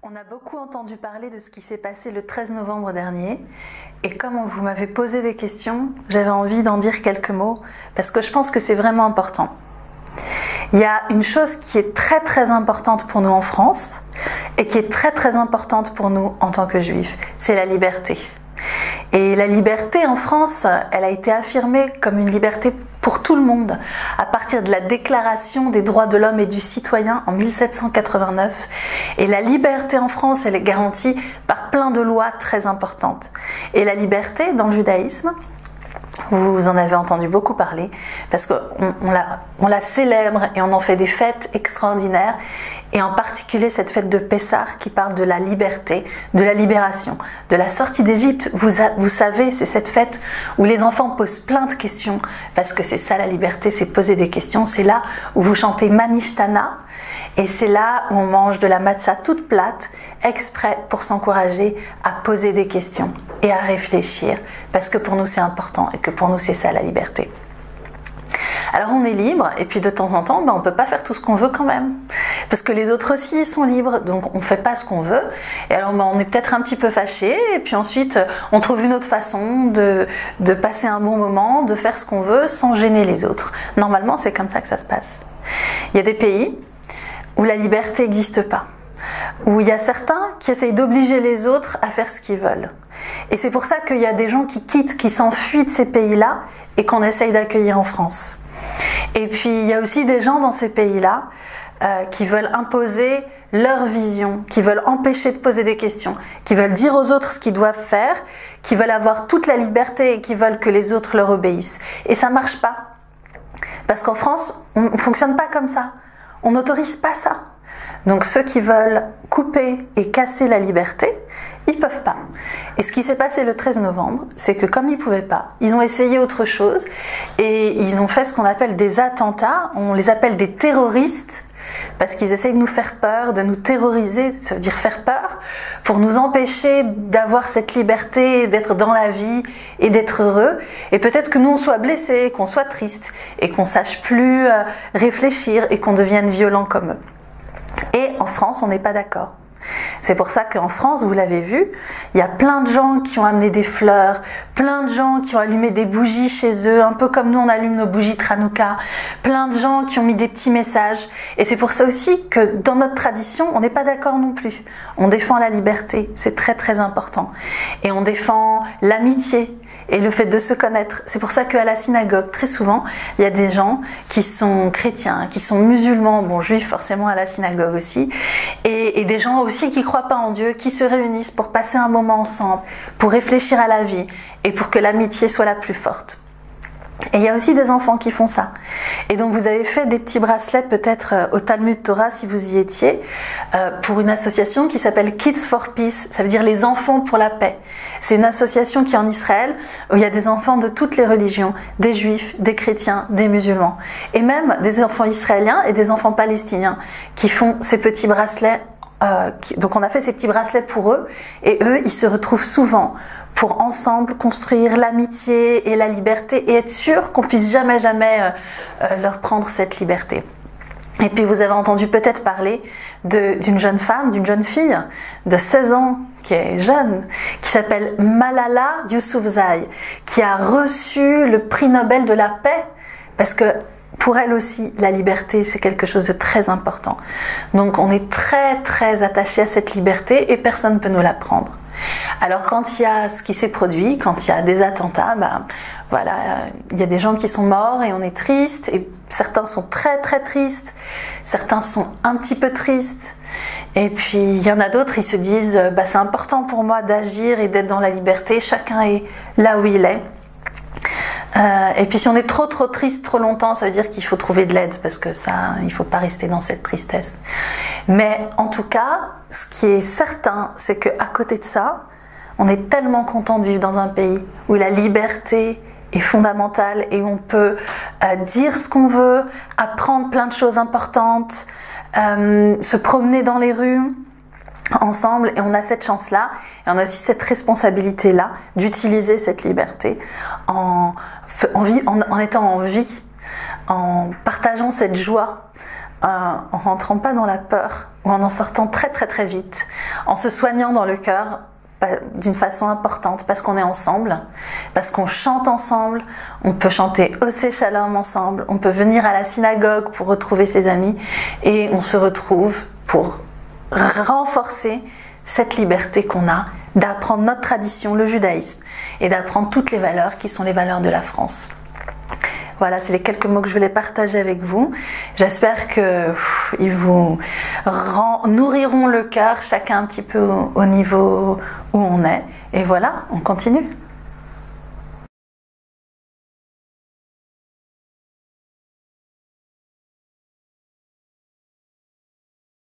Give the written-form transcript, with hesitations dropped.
On a beaucoup entendu parler de ce qui s'est passé le 13 novembre dernier et comme vous m'avez posé des questions, j'avais envie d'en dire quelques mots parce que je pense que c'est vraiment important. Il y a une chose qui est très importante pour nous en France et qui est très importante pour nous en tant que juifs, c'est la liberté. Et la liberté en France, elle a été affirmée comme une liberté pour tout le monde à partir de la Déclaration des droits de l'homme et du citoyen en 1789. Et la liberté en France, elle est garantie par plein de lois très importantes. Et la liberté dans le judaïsme, vous en avez entendu beaucoup parler parce qu'on la célèbre et on en fait des fêtes extraordinaires. Et en particulier cette fête de Pessah qui parle de la liberté, de la libération, de la sortie d'Égypte. Vous savez, c'est cette fête où les enfants posent plein de questions parce que c'est ça la liberté, c'est poser des questions. C'est là où vous chantez Manishtana et c'est là où on mange de la matzah toute plate exprès pour s'encourager à poser des questions et à réfléchir parce que pour nous c'est important et que pour nous c'est ça la liberté. Alors on est libre et puis de temps en temps on ne peut pas faire tout ce qu'on veut quand même parce que les autres aussi sont libres, donc on ne fait pas ce qu'on veut et alors on est peut-être un petit peu fâché et puis ensuite on trouve une autre façon de passer un bon moment, de faire ce qu'on veut sans gêner les autres. Normalement c'est comme ça que ça se passe. Il y a des pays où la liberté n'existe pas, où il y a certains qui essayent d'obliger les autres à faire ce qu'ils veulent. Et c'est pour ça qu'il y a des gens qui quittent, qui s'enfuient de ces pays-là et qu'on essaye d'accueillir en France. Et puis il y a aussi des gens dans ces pays-là qui veulent imposer leur vision, qui veulent empêcher de poser des questions, qui veulent dire aux autres ce qu'ils doivent faire, qui veulent avoir toute la liberté et qui veulent que les autres leur obéissent. Et ça ne marche pas. Parce qu'en France, on ne fonctionne pas comme ça. On n'autorise pas ça. Donc ceux qui veulent couper et casser la liberté, ils ne peuvent pas. Et ce qui s'est passé le 13 novembre, c'est que comme ils ne pouvaient pas, ils ont essayé autre chose et ils ont fait ce qu'on appelle des attentats, on les appelle des terroristes, parce qu'ils essayent de nous faire peur, de nous terroriser, ça veut dire faire peur, pour nous empêcher d'avoir cette liberté, d'être dans la vie et d'être heureux. Et peut-être que nous on soit blessés, qu'on soit triste et qu'on sache plus réfléchir et qu'on devienne violent comme eux. Et en France, on n'est pas d'accord. C'est pour ça qu'en France, vous l'avez vu, il y a plein de gens qui ont amené des fleurs, plein de gens qui ont allumé des bougies chez eux, un peu comme nous on allume nos bougies de Hanouka, plein de gens qui ont mis des petits messages. Et c'est pour ça aussi que dans notre tradition, on n'est pas d'accord non plus. On défend la liberté, c'est très important. Et on défend l'amitié et le fait de se connaître. C'est pour ça qu'à la synagogue, très souvent, il y a des gens qui sont chrétiens, qui sont musulmans, bon juifs forcément à la synagogue aussi, et des gens aussi qui ne croient pas en Dieu, qui se réunissent pour passer un moment ensemble, pour réfléchir à la vie et pour que l'amitié soit la plus forte. Et il y a aussi des enfants qui font ça. Et donc vous avez fait des petits bracelets peut-être au Talmud Torah si vous y étiez, pour une association qui s'appelle Kids for Peace, ça veut dire les enfants pour la paix. C'est une association qui est en Israël où il y a des enfants de toutes les religions, des juifs, des chrétiens, des musulmans. Et même des enfants israéliens et des enfants palestiniens qui font ces petits bracelets. Donc on a fait ces petits bracelets pour eux et eux ils se retrouvent souvent pour ensemble construire l'amitié et la liberté et être sûr qu'on puisse jamais leur prendre cette liberté. Et puis vous avez entendu peut-être parler d'une jeune femme, d'une jeune fille de 16 ans qui est jeune, qui s'appelle Malala Yousafzai, qui a reçu le prix Nobel de la paix parce que pour elle aussi, la liberté, c'est quelque chose de très important. Donc on est très attaché à cette liberté et personne ne peut nous la prendre. Alors quand il y a ce qui s'est produit, quand il y a des attentats, voilà, il y a des gens qui sont morts et on est triste, et certains sont très tristes, certains sont un petit peu tristes, et puis il y en a d'autres, ils se disent c'est important pour moi d'agir et d'être dans la liberté, chacun est là où il est. Et puis si on est trop triste trop longtemps, ça veut dire qu'il faut trouver de l'aide parce que ça, il ne faut pas rester dans cette tristesse. Mais en tout cas, ce qui est certain, c'est qu'à côté de ça, on est tellement content de vivre dans un pays où la liberté est fondamentale et où on peut dire ce qu'on veut, apprendre plein de choses importantes, se promener dans les rues ensemble, et on a cette chance-là et on a aussi cette responsabilité-là d'utiliser cette liberté en étant en vie, en partageant cette joie, en rentrant pas dans la peur ou en sortant très très très vite, en se soignant dans le cœur d'une façon importante parce qu'on est ensemble, parce qu'on chante ensemble, on peut chanter Osé Shalom ensemble, on peut venir à la synagogue pour retrouver ses amis et on se retrouve pour renforcer cette liberté qu'on a d'apprendre notre tradition, le judaïsme, et d'apprendre toutes les valeurs qui sont les valeurs de la France. Voilà, c'est les quelques mots que je voulais partager avec vous. J'espère qu'ils vous nourriront le cœur, chacun un petit peu au niveau où on est. Et voilà, on continue.